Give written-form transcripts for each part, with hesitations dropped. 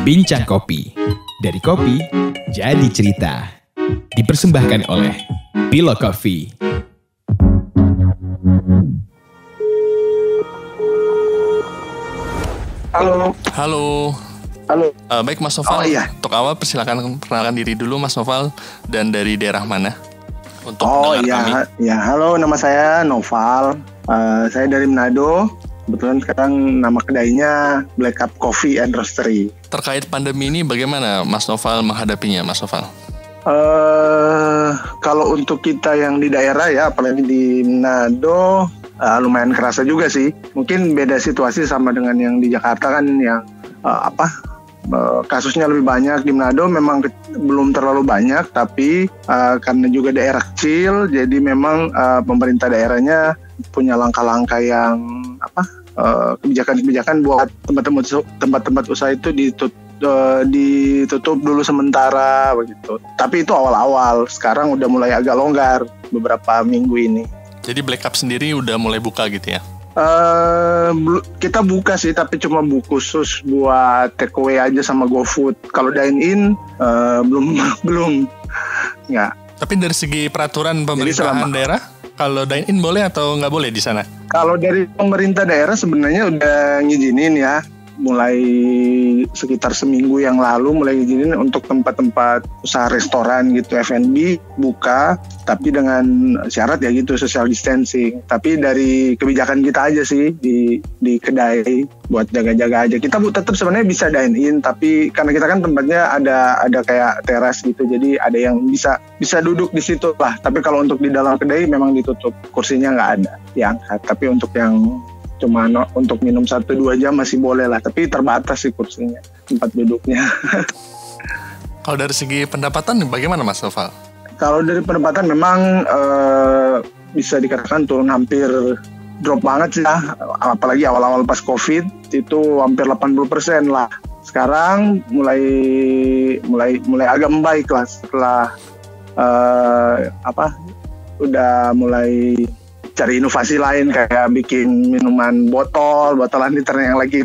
Bincang Kopi. Dari kopi, jadi cerita. Dipersembahkan oleh Pilo Coffee. Halo. Baik Mas Noval. Oh, iya. Untuk awal persilakan perkenalkan diri dulu Mas Noval dan dari daerah mana untuk pendengar kami. Halo, nama saya Noval. Saya dari Manado. Kebetulan sekarang nama kedainya Black Cup Coffee and Roastery. Terkait pandemi ini bagaimana Mas Noval menghadapinya, Mas Noval? Kalau untuk kita yang di daerah ya, apalagi di Manado, lumayan kerasa juga sih. Mungkin beda situasi sama dengan yang di Jakarta kan yang kasusnya lebih banyak. Di Manado memang belum terlalu banyak, tapi karena juga daerah kecil, jadi memang pemerintah daerahnya punya langkah-langkah yang kebijakan-kebijakan buat tempat-tempat usaha itu ditutup dulu sementara begitu. Tapi itu awal-awal, sekarang udah mulai agak longgar beberapa minggu ini. Jadi Black Cup sendiri udah mulai buka gitu ya? Kita buka sih, tapi cuma khusus buat take away aja sama GoFood. Kalau dine in belum nggak. Tapi dari segi peraturan pemerintahan daerah, kalau dine in boleh atau nggak boleh di sana? Kalau dari pemerintah daerah sebenarnya udah ngizinin ya, mulai sekitar seminggu yang lalu mulai ngizinin untuk tempat-tempat usaha restoran gitu, F&B buka, tapi dengan syarat ya gitu, social distancing. Tapi dari kebijakan kita aja sih di kedai buat jaga-jaga aja. Kita tetap sebenarnya bisa dine in, tapi karena kita kan tempatnya ada kayak teras gitu, jadi ada yang bisa duduk di situ lah. Tapi kalau untuk di dalam kedai memang ditutup, kursinya nggak ada diangkat. Tapi untuk yang cuma untuk minum 1-2 jam masih boleh lah, tapi terbatas sih kursinya, tempat duduknya. Kalau dari segi pendapatan bagaimana Mas Noval? Kalau dari pendapatan memang bisa dikatakan turun, hampir drop banget sih ya. Apalagi awal-awal pas COVID itu hampir 80% lah. Sekarang mulai agak membaik lah setelah udah mulai cari inovasi lain, kayak bikin minuman botolan liter yang lagi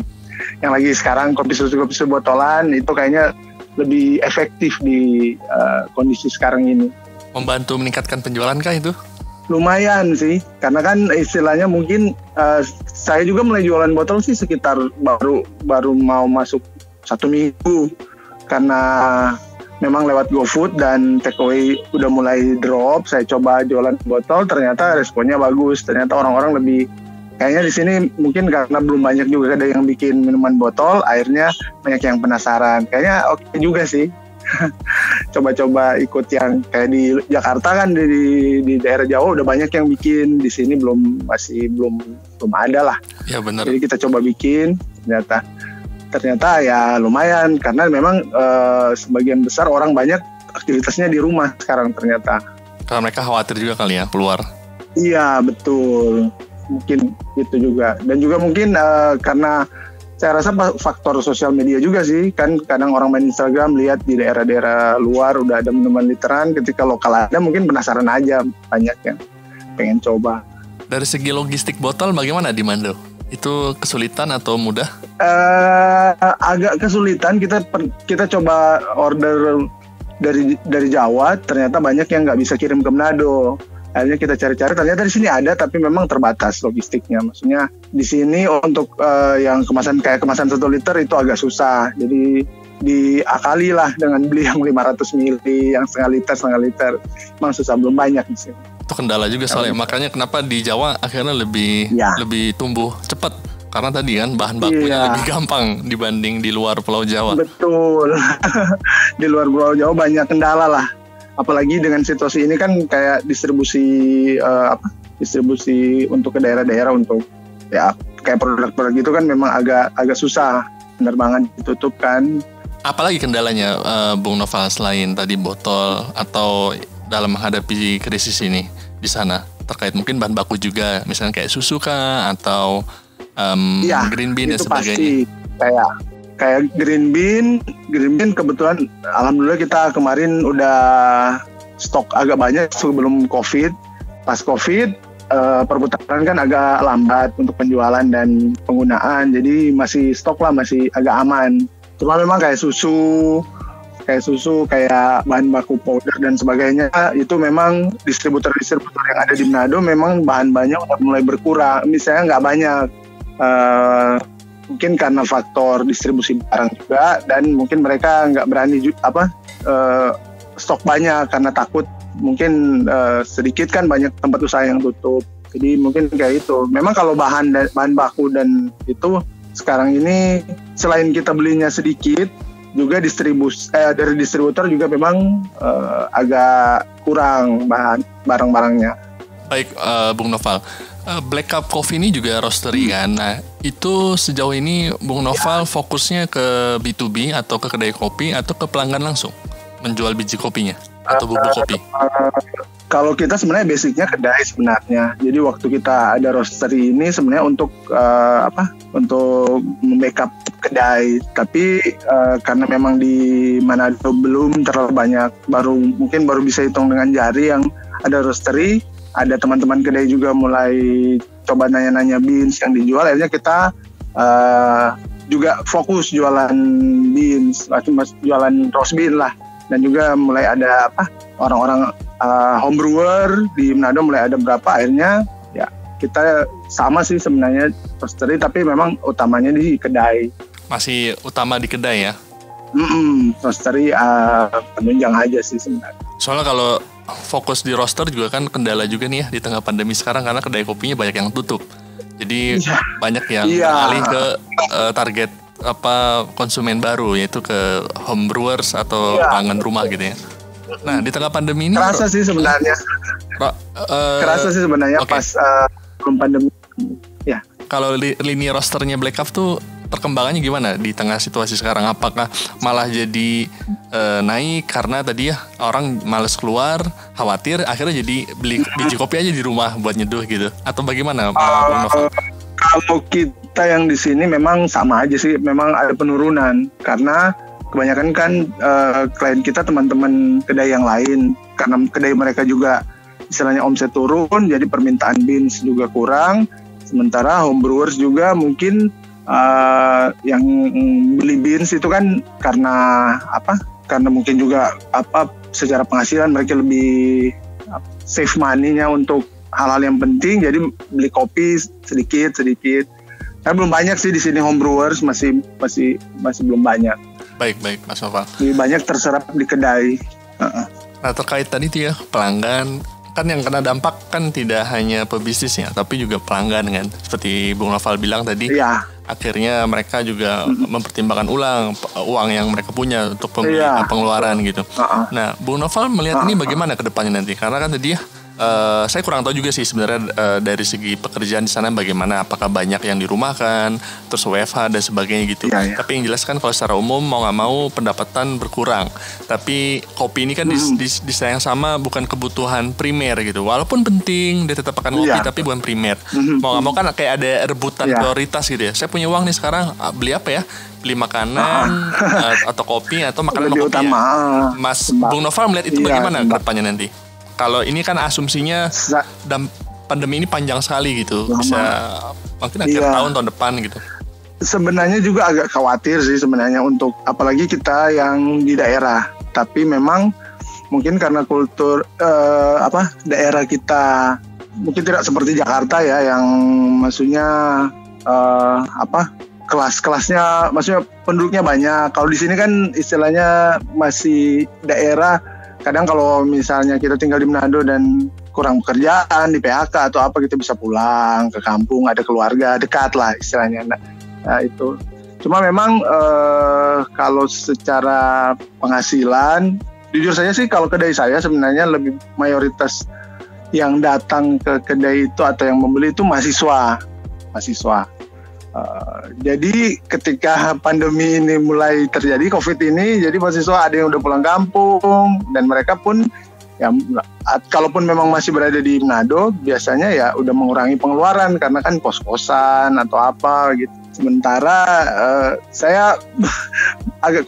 sekarang kopi susu botolan itu kayaknya lebih efektif di kondisi sekarang ini. Membantu meningkatkan penjualan kah itu? Lumayan sih, karena kan istilahnya mungkin saya juga mulai jualan botol sih sekitar baru mau masuk 1 minggu, karena memang lewat GoFood dan takeaway udah mulai drop. Saya coba jualan botol, ternyata responnya bagus. Ternyata orang-orang lebih, kayaknya di sini mungkin karena belum banyak juga ada yang bikin minuman botol, akhirnya banyak yang penasaran. Kayaknya oke juga sih. Coba-coba ikut yang kayak di Jakarta kan, di daerah Jawa udah banyak yang bikin, di sini belum ada lah. Ya benar. Jadi kita coba bikin, ternyata ya lumayan, karena memang sebagian besar orang banyak aktivitasnya di rumah sekarang ternyata. Karena mereka khawatir juga kali ya keluar. Iya betul, mungkin gitu juga. Dan juga mungkin karena saya rasa faktor sosial media juga sih, kan kadang orang main Instagram lihat di daerah-daerah luar udah ada minuman literan, ketika lokal ada mungkin penasaran aja, banyak yang pengen coba. Dari segi logistik botol bagaimana di Mando? Itu kesulitan atau mudah? Agak kesulitan. Kita coba order dari Jawa, ternyata banyak yang nggak bisa kirim ke Manado. Akhirnya kita cari-cari, ternyata di sini ada, tapi memang terbatas logistiknya. Maksudnya di sini untuk yang kemasan 1 liter itu agak susah. Jadi diakali lah dengan beli yang 500 ml, yang setengah liter. Memang susah, belum banyak di sini. Itu kendala juga soalnya, makanya kenapa di Jawa akhirnya lebih tumbuh cepat, karena tadi kan bahan bakunya lebih gampang dibanding di luar Pulau Jawa. Betul. Di luar Pulau Jawa banyak kendala lah, apalagi dengan situasi ini kan kayak distribusi untuk ke daerah-daerah untuk ya kayak produk-produk gitu kan memang agak susah, penerbangan ditutup kan. Apalagi kendalanya Bung Noval selain tadi botol atau dalam menghadapi krisis ini di sana, terkait mungkin bahan baku juga, misalnya kayak susu kah atau green bean dan sebagainya? Pasti kayak green bean kebetulan alhamdulillah kita kemarin udah stok agak banyak sebelum COVID. Pas COVID perputaran kan agak lambat untuk penjualan dan penggunaan, jadi masih stok lah, masih agak aman. Cuma memang kayak susu, kayak bahan baku powder dan sebagainya, itu memang distributor-distributor yang ada di Manado memang bahan-bahannya udah mulai berkurang. Misalnya nggak banyak, mungkin karena faktor distribusi barang juga, dan mungkin mereka nggak berani stok banyak karena takut mungkin sedikit kan banyak tempat usaha yang tutup. Jadi mungkin kayak itu. Memang kalau bahan baku dan itu sekarang ini selain kita belinya sedikit, juga dari distributor juga memang agak kurang barang-barangnya. Baik, Bung Noval, Black Cup Coffee ini juga roastery kan. Nah, itu sejauh ini Bung Noval fokusnya ke B2B atau ke kedai kopi atau ke pelanggan langsung menjual biji kopinya atau bubuk kopi? Kalau kita sebenarnya basicnya kedai sebenarnya. Jadi waktu kita ada roastery ini sebenarnya untuk untuk membackup kedai. Tapi karena memang di Manado belum terlalu banyak, mungkin baru bisa hitung dengan jari yang ada roastery. Ada teman-teman kedai juga mulai coba nanya-nanya beans yang dijual. Akhirnya kita juga fokus jualan beans, jualan roast bean lah. Dan juga mulai ada orang-orang home brewer di Manado mulai ada berapa, akhirnya ya kita sama sih sebenarnya roastery, tapi memang utamanya di kedai. Masih utama di kedai ya? Roastery penunjang aja sih sebenarnya. Soalnya kalau fokus di roaster juga kan kendala juga nih ya di tengah pandemi sekarang, karena kedai kopinya banyak yang tutup. Jadi banyak yang beralih ke target konsumen baru, yaitu ke home brewers atau pelanggan rumah gitu ya. Nah, di tengah pandemi ini kerasa sih sebenarnya. Okay. Pas belum pandemi. Ya. Kalau lini rosternya Black Cup tuh perkembangannya gimana di tengah situasi sekarang? Apakah malah jadi naik karena tadi ya orang malas keluar, khawatir, akhirnya jadi beli biji kopi aja di rumah buat nyeduh gitu? Atau bagaimana, Bung Noval? Kalau kita yang di sini memang sama aja sih, memang ada penurunan karena kebanyakan kan klien kita teman-teman kedai yang lain, karena kedai mereka juga istilahnya omset turun, jadi permintaan beans juga kurang. Sementara home brewers juga mungkin yang beli beans itu kan karena Karena mungkin juga secara penghasilan mereka lebih save money-nya untuk hal-hal yang penting, jadi beli kopi sedikit. Tapi belum banyak sih di sini home brewers, masih belum banyak. Baik Mas Noval. Lebih banyak terserap di kedai. Nah, terkait tadi tuh ya pelanggan, kan yang kena dampak kan tidak hanya pebisnisnya, tapi juga pelanggan kan. Seperti Bung Noval bilang tadi, akhirnya mereka juga mempertimbangkan ulang uang yang mereka punya untuk pengeluaran gitu. Nah, Bung Noval melihat ini bagaimana ke depannya nanti? Karena kan tadi saya kurang tahu juga sih sebenarnya dari segi pekerjaan di sana bagaimana, apakah banyak yang dirumahkan, terus WFH dan sebagainya gitu. Tapi yang jelas kan kalau secara umum mau nggak mau pendapatan berkurang. Tapi kopi ini kan di sayang sama bukan kebutuhan primer gitu. Walaupun penting dia tetap akan kopi, tapi bukan primer. Mau nggak mau kan kayak ada rebutan prioritas gitu ya. Saya punya uang nih sekarang, beli apa ya? Beli makanan atau kopi atau makanan lebih kopi utama. Ya. Mas Bung Noval melihat itu bagaimana ke depannya nanti? Kalau ini kan asumsinya pandemi ini panjang sekali gitu, bisa mungkin akhir tahun depan gitu. Sebenarnya juga agak khawatir sih sebenarnya untuk apalagi kita yang di daerah. Tapi memang mungkin karena kultur daerah kita mungkin tidak seperti Jakarta ya, yang maksudnya kelas-kelasnya, maksudnya penduduknya banyak. Kalau di sini kan istilahnya masih daerah. Kadang kalau misalnya kita tinggal di Manado dan kurang pekerjaan, di PHK atau apa, kita bisa pulang ke kampung, ada keluarga dekat lah istilahnya. Nah itu. Cuma memang kalau secara penghasilan, jujur saja sih kalau kedai saya sebenarnya lebih mayoritas yang datang ke kedai itu atau yang membeli itu mahasiswa. Jadi ketika pandemi ini mulai terjadi, COVID ini, jadi mahasiswa ada yang udah pulang kampung, dan mereka pun ya kalaupun memang masih berada di Manado, biasanya ya udah mengurangi pengeluaran karena kan kos-kosan atau apa gitu. Sementara saya agak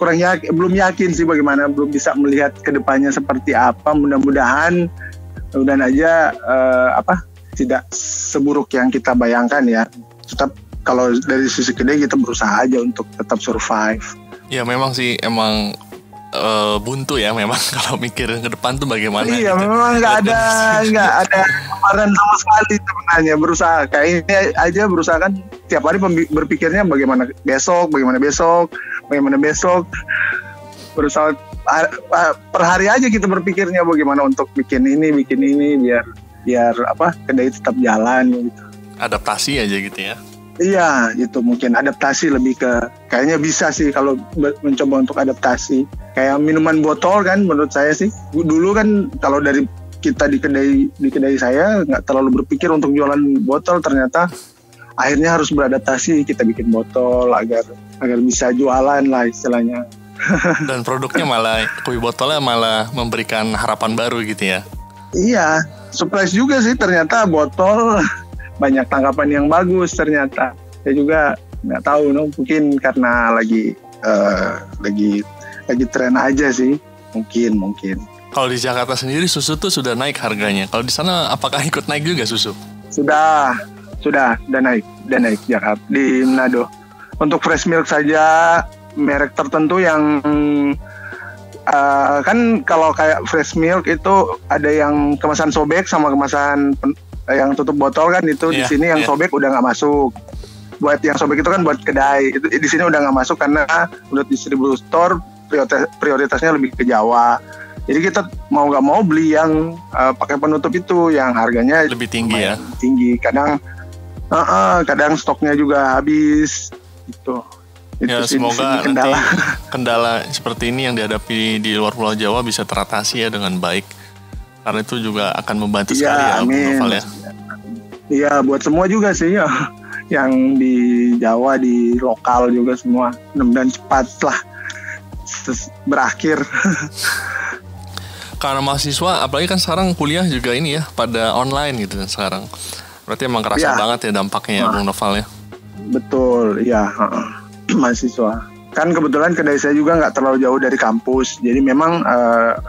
belum yakin sih bagaimana, belum bisa melihat kedepannya seperti apa. Mudah-mudahan aja tidak seburuk yang kita bayangkan ya. Tetap kalau dari sisi kedai kita berusaha aja untuk tetap survive. Ya memang sih emang buntu ya memang kalau mikir ke depan tuh bagaimana. Iya, gitu. memang nggak ada kemarin sama sekali sebenarnya. Berusaha kayak ini aja, berusaha kan tiap hari berpikirnya bagaimana besok, berusaha per hari aja kita berpikirnya bagaimana untuk bikin ini biar kedai tetap jalan gitu. Adaptasi aja gitu ya. Iya, itu mungkin adaptasi lebih ke kayaknya bisa sih kalau mencoba untuk adaptasi. Kayak minuman botol kan menurut saya sih. Dulu kan kalau dari kita di kedai saya nggak terlalu berpikir untuk jualan botol, ternyata akhirnya harus beradaptasi, kita bikin botol agar bisa jualan lah istilahnya. Dan produknya malah kopi botolnya malah memberikan harapan baru gitu ya. Iya, surprise juga sih ternyata botol banyak tanggapan yang bagus ternyata. Saya juga nggak tahu, mungkin karena lagi tren aja sih, mungkin. Kalau di Jakarta sendiri susu tuh sudah naik harganya. Kalau di sana apakah ikut naik juga susu? Sudah naik Jakarta di Manado. Untuk fresh milk saja merek tertentu yang kan kalau kayak fresh milk itu ada yang kemasan sobek sama kemasan yang tutup botol kan itu di sini yang sobek udah nggak masuk. Buat yang sobek itu kan buat kedai, itu di sini udah nggak masuk karena menurut distributor prioritasnya lebih ke Jawa. Jadi kita mau nggak mau beli yang pakai penutup itu yang harganya lebih tinggi ya. Tinggi. Kadang stoknya juga habis gitu. Ya semoga nanti kendala seperti ini yang dihadapi di luar Pulau Jawa bisa teratasi ya dengan baik. Karena itu juga akan membantu sekali ya, Bung Noval ya. Iya, buat semua juga sih ya. Yang di Jawa, di lokal juga semua. Mudah-mudahan cepat lah berakhir. Karena mahasiswa, apalagi kan sekarang kuliah juga ini ya, pada online gitu kan sekarang. Berarti emang kerasa banget ya dampaknya ya, Bung Noval ya. Betul, iya. Mahasiswa. Kan kebetulan kedai saya juga nggak terlalu jauh dari kampus, jadi memang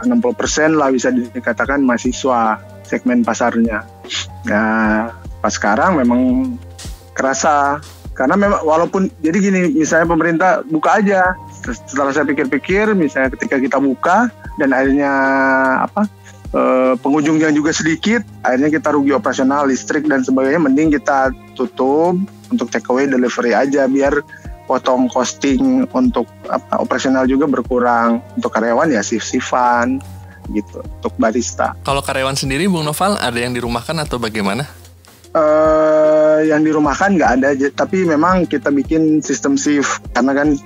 60% lah bisa dikatakan mahasiswa segmen pasarnya. Nah, pas sekarang memang kerasa, karena memang walaupun jadi gini, misalnya pemerintah buka aja, setelah saya pikir-pikir, misalnya ketika kita buka dan akhirnya pengunjungnya juga sedikit, akhirnya kita rugi operasional, listrik dan sebagainya, mending kita tutup untuk take away delivery aja biar potong costing untuk operasional juga berkurang. Untuk karyawan ya shift-shiftan gitu, untuk barista. Kalau karyawan sendiri Bung Noval ada yang dirumahkan atau bagaimana? Yang dirumahkan nggak ada, tapi memang kita bikin sistem shift karena kan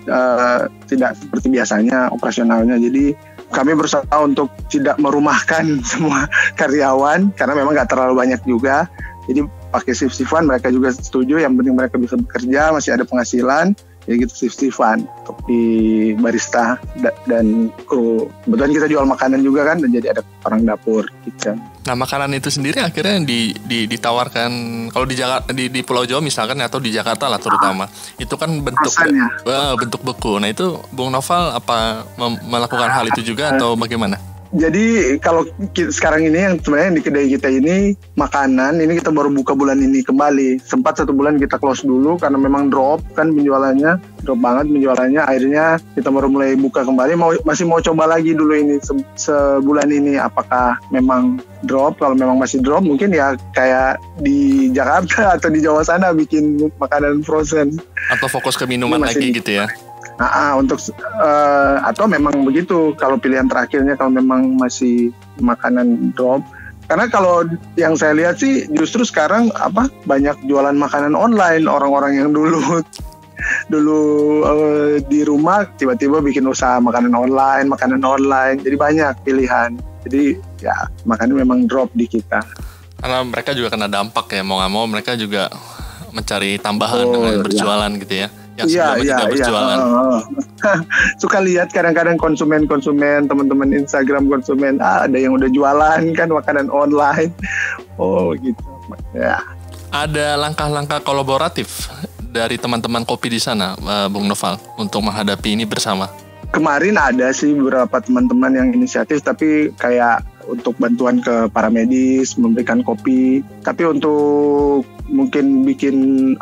tidak seperti biasanya operasionalnya. Jadi kami berusaha untuk tidak merumahkan semua karyawan karena memang nggak terlalu banyak juga. Jadi pakai shift-shiftan, mereka juga setuju, yang penting mereka bisa bekerja, masih ada penghasilan. Jadi gitu shift-shiftan untuk di barista dan kru. Kebetulan kita jual makanan juga kan, dan jadi ada orang dapur kitchen. Nah, makanan itu sendiri akhirnya ditawarkan kalau di Jakarta, di Pulau Jawa misalkan, atau di Jakarta lah terutama. Itu kan bentuk beku. Nah, itu Bung Noval apa melakukan hal itu juga atau bagaimana? Jadi kalau sekarang ini yang sebenarnya di kedai kita ini makanan ini kita baru buka bulan ini kembali. Sempat 1 bulan kita close dulu karena memang drop banget penjualannya. Akhirnya kita baru mulai buka kembali. Masih mau coba lagi dulu ini sebulan ini apakah memang drop. Kalau memang masih drop mungkin ya kayak di Jakarta atau di Jawa sana bikin makanan frozen. Atau fokus ke minuman lagi gitu ya. Untuk atau memang begitu kalau pilihan terakhirnya kalau memang masih makanan drop. Karena kalau yang saya lihat sih justru sekarang banyak jualan makanan online, orang-orang yang dulu di rumah tiba-tiba bikin usaha makanan online, jadi banyak pilihan. Jadi ya makanya memang drop di kita. Karena mereka juga kena dampak ya, mau nggak mau mereka juga mencari tambahan dengan berjualan gitu ya. Yang berjualan. Suka lihat kadang-kadang konsumen teman-teman Instagram konsumen ada yang udah jualan kan makanan online. Oh gitu ya. Ada langkah-langkah kolaboratif dari teman-teman kopi di sana, Bung Noval, untuk menghadapi ini bersama? Kemarin ada sih beberapa teman-teman yang inisiatif, tapi kayak untuk bantuan ke para medis, memberikan kopi. Tapi untuk mungkin bikin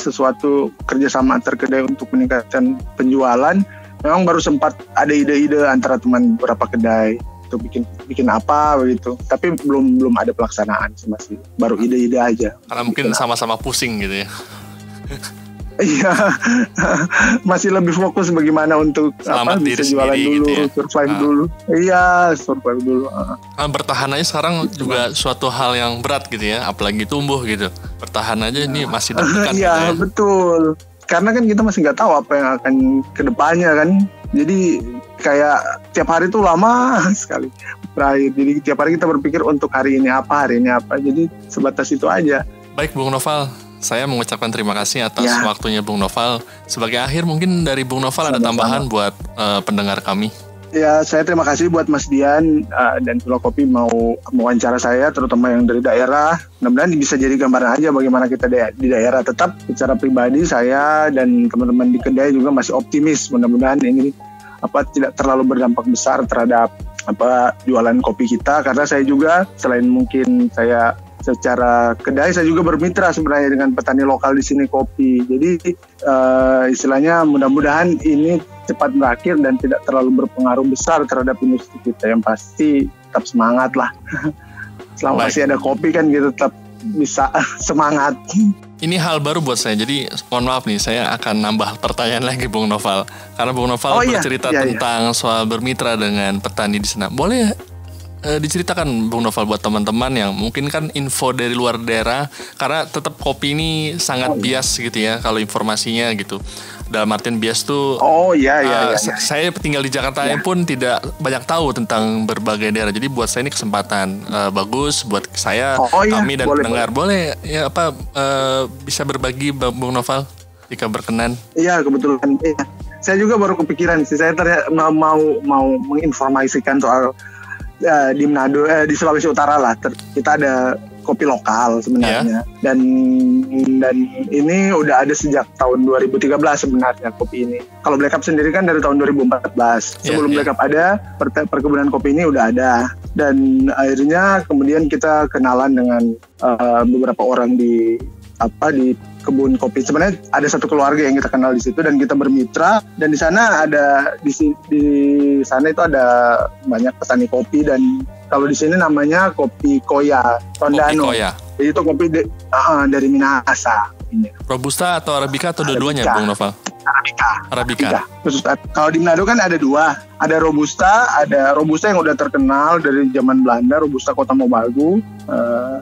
sesuatu kerjasama antar kedai untuk meningkatkan penjualan, Memang baru sempat ada ide-ide antara teman beberapa kedai untuk bikin apa begitu. Tapi belum ada pelaksanaan sih, masih baru ide-ide aja. Karena mungkin sama-sama pusing gitu ya. Iya, masih lebih fokus bagaimana untuk bisa jualan dulu, gitu ya? Survive dulu. Iya, survive dulu. Bertahan aja sekarang juga suatu hal yang berat gitu ya, apalagi tumbuh gitu. Bertahan aja ini masih deg-degan. Iya, gitu ya. Betul. Karena kan kita masih nggak tahu apa yang akan kedepannya kan. Jadi kayak tiap hari tuh lama sekali berakhir. Jadi tiap hari kita berpikir untuk hari ini apa. Jadi sebatas itu aja. Baik, Bung Noval. Saya mengucapkan terima kasih atas waktunya Bung Noval. Sebagai akhir mungkin dari Bung Noval ada tambahan buat pendengar kami. Ya, saya terima kasih buat Mas Dian dan Pilo Kopi mau wawancara saya, terutama yang dari daerah. Mudah-mudahan bisa jadi gambaran aja bagaimana kita di daerah. Tetap secara pribadi saya dan teman-teman di kedai juga masih optimis. Mudah-mudahan ini tidak terlalu berdampak besar terhadap jualan kopi kita. Karena saya juga selain mungkin saya secara kedai, saya juga bermitra sebenarnya dengan petani lokal di sini kopi. Jadi istilahnya mudah-mudahan ini cepat berakhir dan tidak terlalu berpengaruh besar terhadap industri kita. Yang pasti tetap semangat lah. Selama masih ada kopi kan kita tetap bisa semangat. Ini hal baru buat saya, jadi mohon maaf nih, saya akan nambah pertanyaan lagi Bung Noval. Karena Bung Noval bercerita tentang soal bermitra dengan petani di sana. Boleh diceritakan Bung Noval buat teman-teman yang mungkin kan info dari luar daerah, karena tetap kopi ini sangat bias gitu ya kalau informasinya gitu. Dalam artian bias tuh saya tinggal di Jakarta pun tidak banyak tahu tentang berbagai daerah. Jadi buat saya ini kesempatan bagus buat saya, kami dan pendengar. Boleh ya bisa berbagi Bung Noval jika berkenan. Iya, kebetulan. Iya. Saya juga baru kepikiran sih, saya mau menginformasikan soal di Manado, di Sulawesi Utara lah, kita ada kopi lokal sebenarnya, dan ini udah ada sejak tahun 2013 sebenarnya kopi ini. Kalau Black Up sendiri kan dari tahun 2014. Sebelum Black Up ada, perkebunan kopi ini udah ada, dan akhirnya kemudian kita kenalan dengan beberapa orang di kebun kopi. Sebenarnya ada satu keluarga yang kita kenal di situ dan kita bermitra, dan di sana di sana itu ada banyak petani kopi, dan kalau di sini namanya kopi Koya Tondano. Kopi Koya. Jadi itu kopi dari Minahasa. Robusta atau Arabica atau dua-duanya Bung Noval? Arabica. Khusus kalau di Manado kan ada dua, ada Robusta yang udah terkenal dari zaman Belanda, Robusta Kota Mobagu.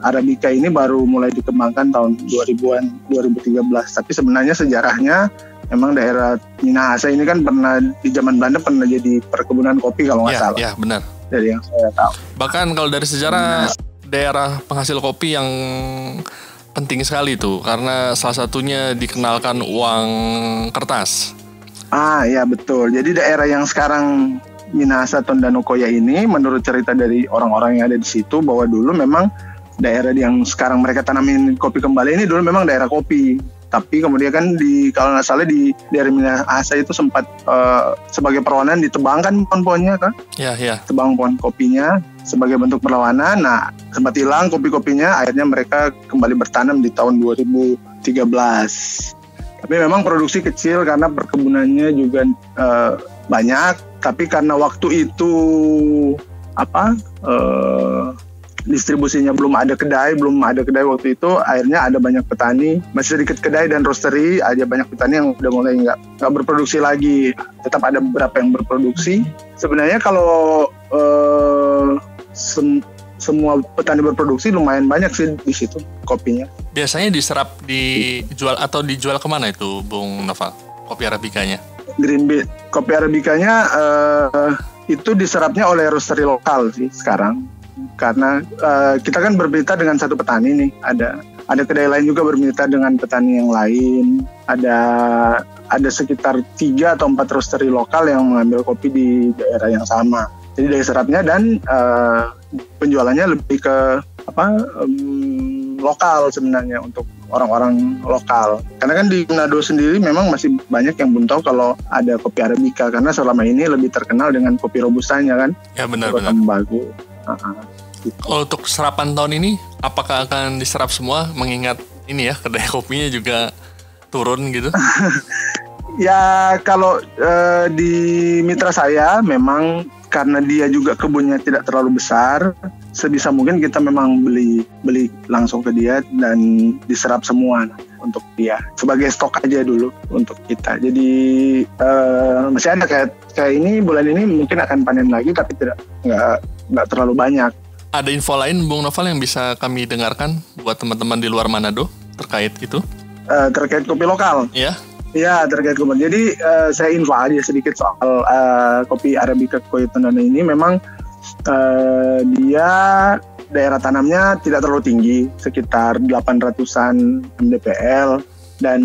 Arabica ini baru mulai dikembangkan tahun 2000-an, 2013. Tapi sebenarnya sejarahnya memang daerah Minahasa ini kan pernah di zaman Belanda pernah jadi perkebunan kopi kalau nggak salah. Iya, benar. Dari yang saya tahu. Bahkan kalau dari sejarah daerah penghasil kopi yang penting sekali tuh, karena salah satunya dikenalkan uang kertas. Ya betul. Jadi daerah yang sekarang Minahasa Tondano Koya ini, menurut cerita dari orang-orang yang ada di situ, bahwa dulu memang daerah yang sekarang mereka tanamin kopi kembali ini dulu memang daerah kopi. Tapi kemudian kan kalau nggak salah di daerah Minahasa itu sempat sebagai perlawanan ditebangkan pohon-pohonnya kan? Iya. Tebang pohon kopinya sebagai bentuk perlawanan. Nah, sempat hilang kopi-kopinya, akhirnya mereka kembali bertanam di tahun 2013. Tapi memang produksi kecil karena perkebunannya juga banyak. Tapi karena waktu itu distribusinya belum ada kedai waktu itu, akhirnya ada banyak petani, masih sedikit kedai dan roastery, ada banyak petani yang udah mulai nggak berproduksi lagi. Tetap ada beberapa yang berproduksi. Sebenarnya kalau semua petani berproduksi lumayan banyak sih di situ kopinya. Biasanya dijual kemana itu Bung Noval, kopi Arabicanya? Green bean, kopi Arabicanya itu diserapnya oleh roastery lokal sih sekarang. Karena kita kan bermitra dengan satu petani nih, ada kedai lain juga bermitra dengan petani yang lain, ada sekitar 3 atau 4 roastery lokal yang mengambil kopi di daerah yang sama. Jadi dari serapnya dan penjualannya lebih ke lokal sebenarnya, untuk orang-orang lokal. Karena kan di Manado sendiri memang masih banyak yang belum tahu kalau ada kopi Arabica, karena selama ini lebih terkenal dengan kopi Robustanya kan. Ya benar. Bagus. Gitu. Untuk serapan tahun ini, apakah akan diserap semua? Mengingat ini ya, kedai kopinya juga turun gitu. Ya kalau di mitra saya memang karena dia juga kebunnya tidak terlalu besar, sebisa mungkin kita memang beli langsung ke dia dan diserap semua untuk dia sebagai stok aja dulu untuk kita. Jadi masih ada kayak ini bulan ini mungkin akan panen lagi tapi nggak terlalu banyak. Ada info lain Bung Noval yang bisa kami dengarkan buat teman-teman di luar Manado terkait itu? Terkait kopi lokal? Iya. Ya, terkait kopi. Jadi saya info aja sedikit soal kopi Arabica Koyo Tondano ini. Memang dia daerah tanamnya tidak terlalu tinggi, sekitar 800-an mdpl. Dan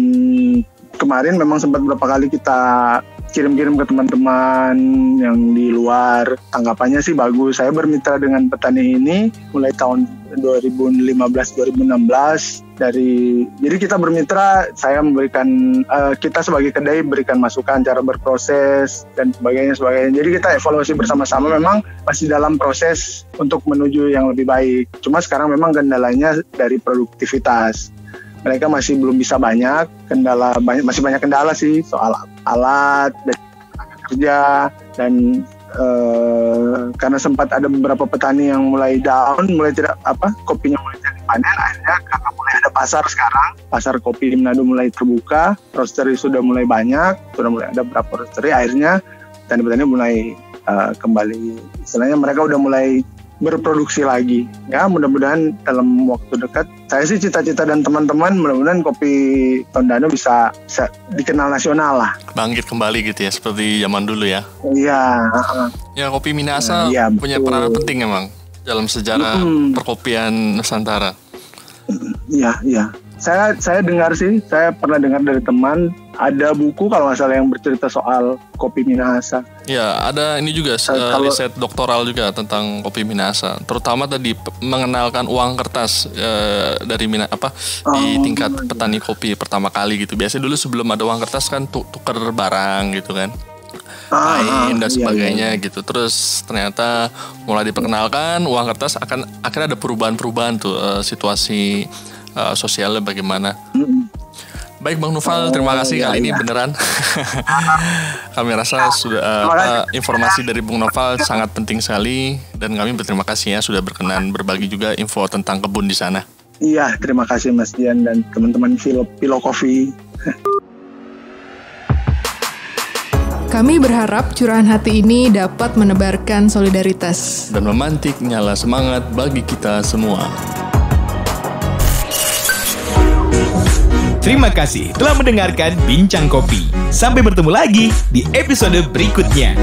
kemarin memang sempat beberapa kali kita kirim-kirim ke teman-teman yang di luar. Tanggapannya sih bagus. Saya bermitra dengan petani ini mulai tahun 2015-2016. Jadi kita bermitra, saya memberikan, kita sebagai kedai berikan masukan cara berproses dan sebagainya. Jadi kita evaluasi bersama-sama, memang masih dalam proses untuk menuju yang lebih baik. Cuma sekarang memang kendalanya dari produktivitas. Mereka masih belum bisa masih banyak kendala sih soal alat dan tenaga kerja, dan karena sempat ada beberapa petani yang mulai down, kopinya mulai tidak dipanen. Akhirnya karena mulai ada pasar sekarang, pasar kopi di Manado mulai terbuka, roastery sudah mulai banyak, sudah mulai ada beberapa roastery. Akhirnya petani-petani mulai kembali, istilahnya mereka udah mulai berproduksi lagi. Ya, mudah-mudahan dalam waktu dekat, saya sih cita-cita dan teman-teman mudah-mudahan kopi Tondano bisa dikenal nasional lah. Bangkit kembali gitu ya, seperti zaman dulu ya. Iya. Ya, kopi Minahasa punya peranan penting emang dalam sejarah perkopian Nusantara. Iya. Saya dengar sih, saya pernah dengar dari teman, ada buku kalau nggak salah yang bercerita soal kopi Minahasa. Ya, ada ini juga riset doktoral juga tentang kopi Minahasa. Terutama tadi mengenalkan uang kertas dari di tingkat petani kopi pertama kali gitu. Biasanya dulu sebelum ada uang kertas kan tuker barang gitu kan. Kain dan sebagainya gitu. Terus ternyata mulai diperkenalkan uang kertas, akhirnya ada perubahan-perubahan tuh situasi sosialnya bagaimana. Baik Bang Noval, terima kasih kali ini beneran. Kami rasa sudah informasi dari Bung Noval sangat penting sekali, dan kami berterima kasih ya sudah berkenan berbagi juga info tentang kebun di sana. Iya, terima kasih Mas Dian dan teman-teman Pilo Coffee. Kami berharap curahan hati ini dapat menebarkan solidaritas dan memantik nyala semangat bagi kita semua. Terima kasih telah mendengarkan Bincang Kopi. Sampai bertemu lagi di episode berikutnya.